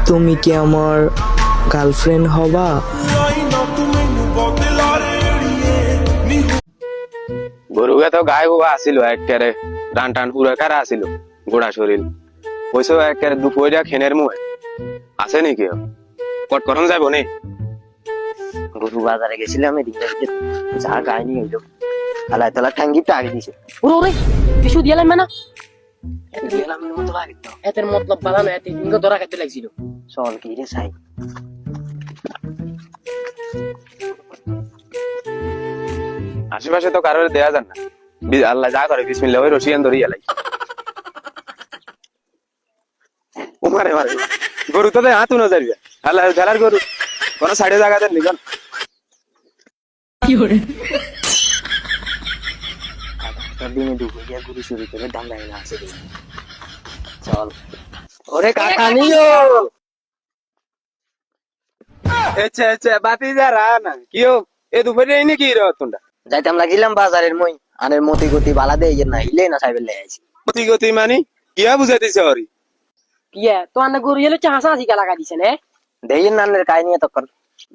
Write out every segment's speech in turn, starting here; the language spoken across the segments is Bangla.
তুমি কি আমার গার্লফ্রেন্ড হবা? গরুকে তো গায়ে গোবা আসিল একেবারে টান টান পুরো কারা আসিল গোড়া শরীর পয়সা একেবারে দুপুরিয়া খেনের মুহে আছে নাকি কট করম যাইব নি গরু বাজারে গেছিলাম এদিকে যা গায়ে নিয়ে এলো আলাই তালা ঠাঙ্গিটা আগে দিছে ওরে কিছু দিলাম না গেলাম মতো লাগে তো এতের মতলব বানানো এতে ইনকে ধরা খেতে লাগছিল চল কি রে সাই আশেপাশে তো কারোর দেয়া যান না আল্লাহ যা করে বিসমিল্লাহ ওই রশিয়ান ধরি এলাই উমারে মারে গরু তো হাত উনো যাইবে আল্লাহ ঝালার গরু কোন সাইডে জায়গা দেন নিগন কি করে দিনে দুপুরিয়া গরু শুরু করে দাম লাগে না আছে চল ওরে কাকা নিও আচ্ছা আচ্ছা বাতি যা রা না কিও এ দুপুরে এই নাকি রে তোমরা যাইতাম লাগিলাম বাজারের মই আনের মতি গতি বালা দে ইয়ে না হিলে না সাইবেল লে আইছি গতি গতি মানে কিয়া বুঝাই দিছে হরি কিয়া তো আন্না গরু এলে চাহাসা আসি লাগা দিছে না দেইন নানের কাই নিয়ে তখন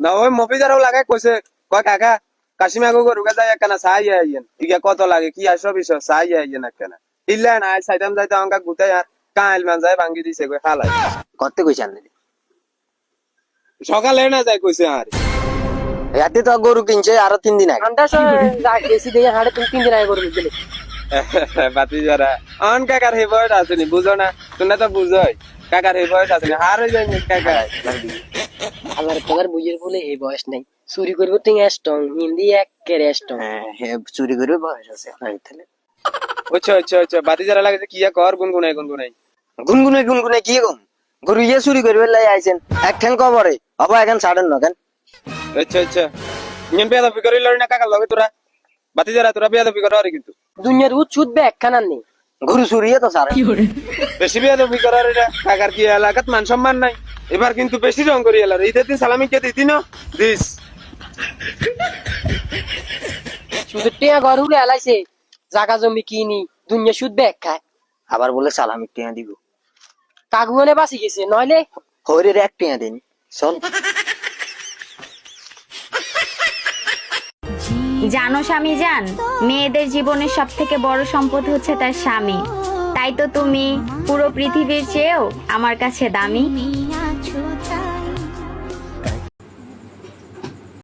না ওই মফিজারও লাগাই কইছে কয় কাকা কাশিমা গো গরু গাজা একখানা সাই আইয়েন ইয়া কত লাগে কি আসো বিষয় সাই আইয়েন একখানা ইল্লা না সাইতাম যাইতে অঙ্কা গুতাই আর কাইল মান যায় ভাঙ্গি দিছে কই খালাই করতে কইছান সকালে না যায় কইছে আর রাতে তো গরু কিনছে আরো 3 দিন আগে আন্দাজ গেছি দিয়ে হাড়ে তুমি 3 দিন আগে গরু গেলে বাতি যারা অন কাকার হে বয়স আসেনি বুঝো না তোমরা তো বুঝোই কাকার হে বয়স আসেনি হার হয়ে যায় কাকা আমার তোমার বুঝের বলে এই বয়স নাই চুরি করবো তুই স্ট্রং হিন্দি এক কেরে স্ট্রং হ্যাঁ চুরি করে বয়স আছে তাহলে আচ্ছা আচ্ছা আচ্ছা বাতি যারা লাগে কিয়া কর গুনগুনাই গুনগুনাই গুনগুনে কি গম গরু ইয়ে চুরি করবে লাই আইছেন এক ঠ্যাং কবরে বাবা এখন ছাড়েন না কেন আচ্ছা আচ্ছা ইন বেদা ফিকরি লড়ি না কাকা লগে তোরা বাতি যারা তোরা বেদা ফিকর আর কিন্তু দুনিয়ার উৎ ছুটবে একখানা নেই গরু চুরিয়ে তো ছাড়ে বেশি বেদা ফিকর আর এটা কাকার কি এলাকাত মান সম্মান নাই এবার কিন্তু বেশি রং করি এলার ঈদের দিন সালামি কে দিতি না দিস শুধু টিয়া ঘর উড়ে এলাইছে জাগা জমি কিনি দুনিয়া সুদ ব্যাগ খায় আবার বলে সালামি টিয়া দিব কাগুনে বাঁচি গেছে নইলে হরির এক টিয়া দিন চল জানো স্বামী জান, মেয়েদের জীবনের সব থেকে বড় সম্পদ হচ্ছে তার স্বামী। তাই তো তুমি পুরো পৃথিবীর চেয়েও আমার কাছে দামি।